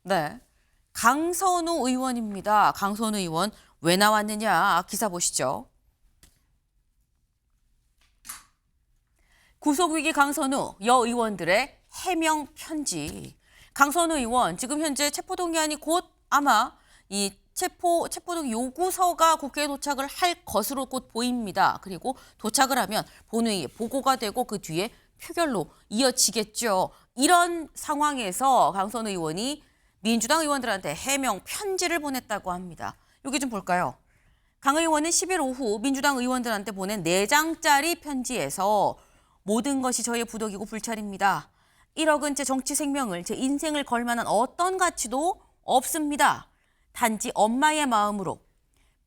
네. 강선우 의원입니다. 강선우 의원 왜 나왔느냐 기사 보시죠. 구속위기 강선우 여 의원들의 해명 편지. 강선우 의원 지금 현재 체포동의안이 곧 아마 이 체포동 요구서가 국회에 도착을 할 것으로 곧 보입니다. 그리고 도착을 하면 본회의에 보고가 되고 그 뒤에 표결로 이어지겠죠. 이런 상황에서 강선우 의원이 민주당 의원들한테 해명 편지를 보냈다고 합니다. 여기 좀 볼까요? 강 의원은 10일 오후 민주당 의원들한테 보낸 4장짜리 편지에서 모든 것이 저의 부덕이고 불찰입니다. 1억은 제 정치 생명을, 제 인생을 걸 만한 어떤 가치도 없습니다. 단지 엄마의 마음으로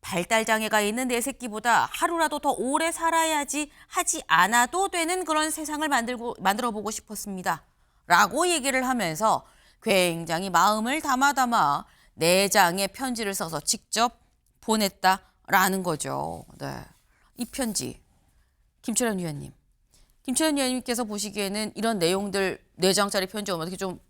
발달장애가 있는 내 새끼보다 하루라도 더 오래 살아야지 하지 않아도 되는 그런 세상을 만들어 보고 싶었습니다. 라고 얘기를 하면서 굉장히 마음을 담아 4장의 편지를 써서 직접 보냈다라는 거죠. 네. 이 편지, 김철현 위원님. 김철현 위원님께서 보시기에는 이런 내용들 4장짜리 편지 오면 어떻게 좀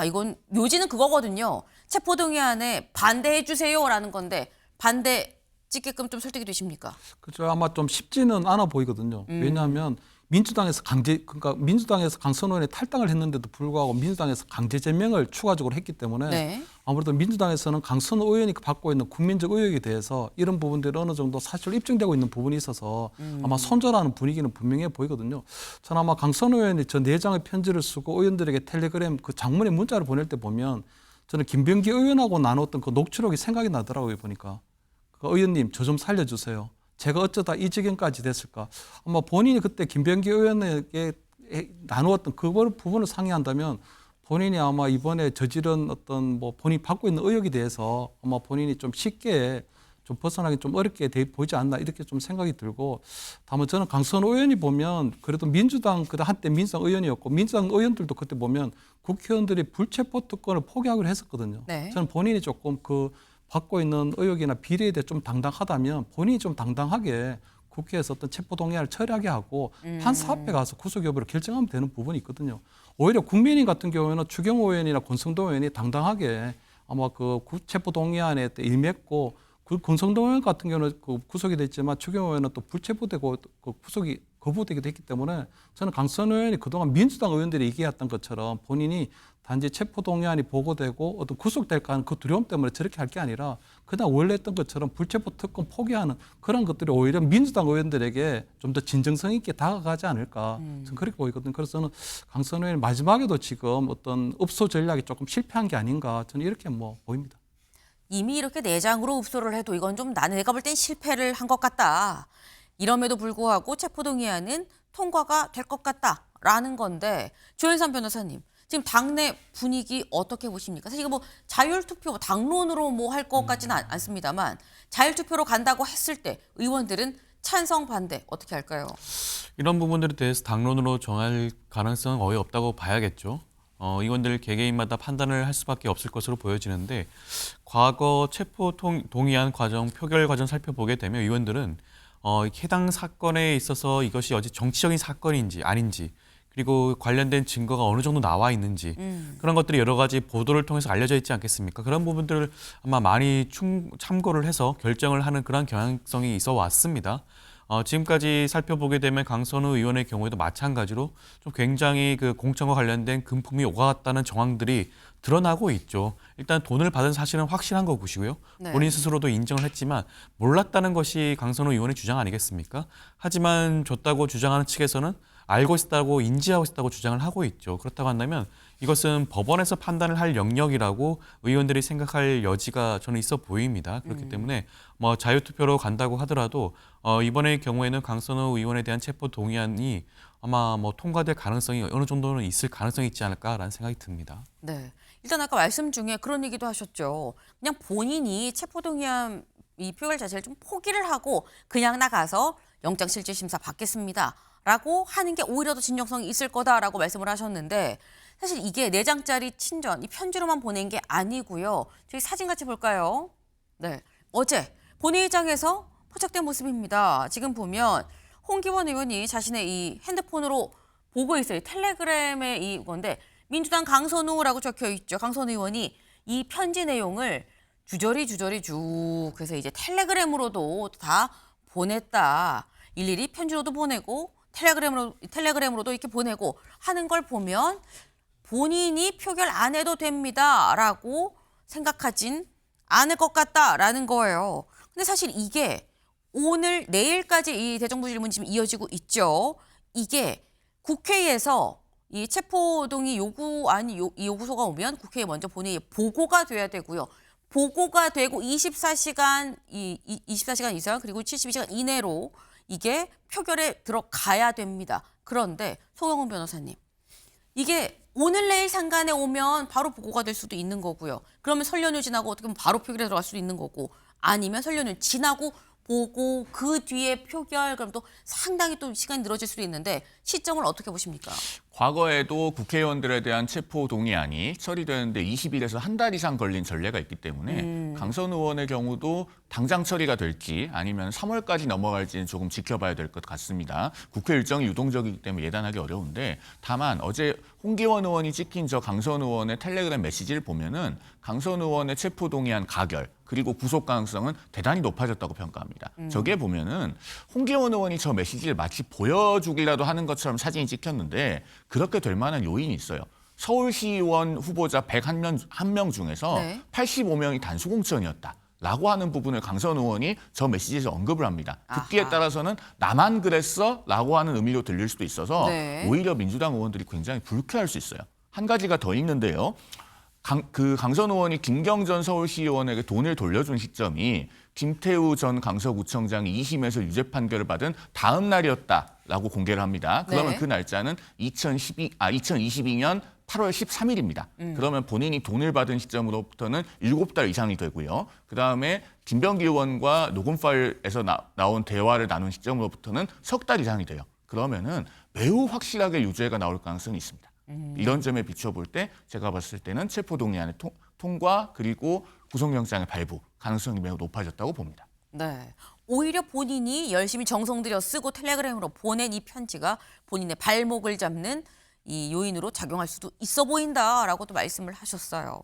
이건 요지는 그거거든요. 체포동의안에 반대해 주세요라는 건데 반대 찍게끔 좀 설득이 되십니까? 그렇죠. 아마 좀 쉽지는 않아 보이거든요. 왜냐하면 민주당에서 강선우 의원이 탈당을 했는데도 불구하고 민주당에서 강제 제명을 추가적으로 했기 때문에 네. 아무래도 민주당에서는 강선우 의원이 갖고 있는 국민적 의혹에 대해서 이런 부분들이 어느 정도 사실 입증되고 있는 부분이 있어서 아마 손절하는 분위기는 분명해 보이거든요. 저는 아마 강선우 의원이 저 4장의 편지를 쓰고 의원들에게 텔레그램 그 장문의 문자를 보낼 때 보면 저는 김병기 의원하고 나눴던 그 녹취록이 생각이 나더라고요. 보니까. 그 의원님 저 좀 살려주세요. 제가 어쩌다 이 지경까지 됐을까. 아마 본인이 그때 김병기 의원에게 나누었던 그 부분을 상의한다면 본인이 아마 이번에 저지른 어떤 뭐 본인이 받고 있는 의혹에 대해서 아마 본인이 좀 쉽게 좀 벗어나기 좀 어렵게 보이지 않나 이렇게 좀 생각이 들고 다만 저는 강선우 의원이 보면 그래도 민주당 그때 한때 민주당 의원이었고 민주당 의원들도 그때 보면 국회의원들이 불체포 특권을 포기하기로 했었거든요. 네. 저는 본인이 조금 그 받고 있는 의혹이나 비리에 대해 좀 당당하다면 본인이 좀 당당하게 국회에서 어떤 체포동의안을 처리하게 하고 판사 앞에 가서 구속 여부를 결정하면 되는 부분이 있거든요. 오히려 국민의힘 같은 경우에는 추경호 의원이나 권성동 의원이 당당하게 아마 그 체포동의안에 일맥고 그 권성동 의원 같은 경우는 그 구속이 됐지만 추경호 의원은 또 불체포되고 그 구속이 거부되기도 했기 때문에 저는 강선우 의원이 그동안 민주당 의원들이 얘기했던 것처럼 본인이 단지 체포동의안이 보고되고 어떤 구속될까 하는 그 두려움 때문에 저렇게 할 게 아니라 그냥 원래 했던 것처럼 불체포 특권 포기하는 그런 것들이 오히려 민주당 의원들에게 좀 더 진정성 있게 다가가지 않을까 저는 그렇게 보이거든요. 그래서 저는 강선우 의원이 마지막에도 지금 어떤 읍소 전략이 조금 실패한 게 아닌가 저는 이렇게 뭐 보입니다. 이미 이렇게 4장으로 읍소를 해도 이건 좀 내가 볼 땐 실패를 한 것 같다. 이럼에도 불구하고 체포동의안은 통과가 될 것 같다라는 건데 조현삼 변호사님 지금 당내 분위기 어떻게 보십니까? 사실 이거 뭐 자율투표 당론으로 뭐 할 것 같지는 않습니다만 자율투표로 간다고 했을 때 의원들은 찬성 반대 어떻게 할까요? 이런 부분들에 대해서 당론으로 정할 가능성은 거의 없다고 봐야겠죠. 의원들 개개인마다 판단을 할 수밖에 없을 것으로 보여지는데 과거 체포 동의안 과정, 표결 과정 살펴보게 되면 의원들은 해당 사건에 있어서 이것이 어디 정치적인 사건인지 아닌지 그리고 관련된 증거가 어느 정도 나와 있는지 그런 것들이 여러 가지 보도를 통해서 알려져 있지 않겠습니까? 그런 부분들을 아마 많이 참고를 해서 결정을 하는 그런 경향성이 있어 왔습니다. 지금까지 살펴보게 되면 강선우 의원의 경우에도 마찬가지로 좀 굉장히 그 공천과 관련된 금품이 오갔다는 정황들이 드러나고 있죠. 일단 돈을 받은 사실은 확실한 것이고요. 네. 본인 스스로도 인정을 했지만 몰랐다는 것이 강선우 의원의 주장 아니겠습니까? 하지만 줬다고 주장하는 측에서는 알고 있다고 인지하고 있다고 주장을 하고 있죠. 그렇다고 한다면 이것은 법원에서 판단을 할 영역이라고 의원들이 생각할 여지가 저는 있어 보입니다. 그렇기 때문에 뭐 자유투표로 간다고 하더라도 이번의 경우에는 강선우 의원에 대한 체포 동의안이 아마 뭐 통과될 가능성이 어느 정도는 있을 가능성이 있지 않을까라는 생각이 듭니다. 네. 일단 아까 말씀 중에 그런 얘기도 하셨죠. 그냥 본인이 체포동의안 이 표결 자체를 좀 포기를 하고 그냥 나가서 영장실질심사 받겠습니다. 라고 하는 게 오히려 더 진정성이 있을 거다라고 말씀을 하셨는데 사실 이게 4장짜리 친전, 이 편지로만 보낸 게 아니고요. 저희 사진 같이 볼까요? 네. 어제 본회의장에서 포착된 모습입니다. 지금 보면 홍기원 의원이 자신의 이 핸드폰으로 보고 있어요. 텔레그램의 이건데 민주당 강선우라고 적혀 있죠. 강선우 의원이 이 편지 내용을 주저리 쭉 그래서 이제 텔레그램으로도 다 보냈다. 일일이 편지로도 보내고 텔레그램으로도 이렇게 보내고 하는 걸 보면 본인이 표결 안 해도 됩니다라고 생각하진 않을 것 같다라는 거예요. 근데 사실 이게 오늘 내일까지 이 대정부 질문 지금 이어지고 있죠. 이게 국회에서 이 체포동의 이 요구서가 오면 국회에 먼저 본회의에 보고가 돼야 되고요. 보고가 되고 24시간 이상 그리고 72시간 이내로 이게 표결에 들어가야 됩니다. 그런데 송영훈 변호사님, 이게 오늘 내일 상간에 오면 바로 보고가 될 수도 있는 거고요. 그러면 설 연휴 지나고 어떻게 보면 바로 표결에 들어갈 수도 있는 거고, 아니면 설 연휴 지나고 보고 그 뒤에 표결, 그럼 또 상당히 또 시간이 늘어질 수도 있는데 시점을 어떻게 보십니까? 과거에도 국회의원들에 대한 체포 동의안이 처리되는데 20일에서 한 달 이상 걸린 전례가 있기 때문에 강선 의원의 경우도 당장 처리가 될지 아니면 3월까지 넘어갈지는 조금 지켜봐야 될 것 같습니다. 국회 일정이 유동적이기 때문에 예단하기 어려운데, 다만 어제 홍기원 의원이 찍힌 저 강선 의원의 텔레그램 메시지를 보면은 강선 의원의 체포 동의안 가결 그리고 구속 가능성은 대단히 높아졌다고 평가합니다. 저게 보면은 홍기원 의원이 저 메시지를 마치 보여주기라도 하는 것처럼 사진이 찍혔는데 그렇게 될 만한 요인이 있어요. 서울시의원 후보자 101명 중에서 네. 85명이 단수공천이었다. 라고 하는 부분을 강선 의원이 저 메시지에서 언급을 합니다. 듣기에 아하. 따라서는 나만 그랬어? 라고 하는 의미로 들릴 수도 있어서 네. 오히려 민주당 의원들이 굉장히 불쾌할 수 있어요. 한 가지가 더 있는데요. 강선 의원이 김경전 서울시의원에게 돈을 돌려준 시점이 김태우 전 강서구청장이 2심에서 유죄 판결을 받은 다음 날이었다라고 공개를 합니다. 그러면 네. 그 날짜는 2022년 8월 13일입니다. 그러면 본인이 돈을 받은 시점으로부터는 7달 이상이 되고요. 그다음에 김병기 의원과 녹음 파일에서 나온 대화를 나눈 시점으로부터는 석 달 이상이 돼요. 그러면은 매우 확실하게 유죄가 나올 가능성이 있습니다. 이런 점에 비춰볼 때 제가 봤을 때는 체포동의안의 통과 그리고 구속영장의 발부 가능성이 매우 높아졌다고 봅니다. 네. 오히려 본인이 열심히 정성 들여 쓰고 텔레그램으로 보낸 이 편지가 본인의 발목을 잡는 이 요인으로 작용할 수도 있어 보인다라고도 말씀을 하셨어요.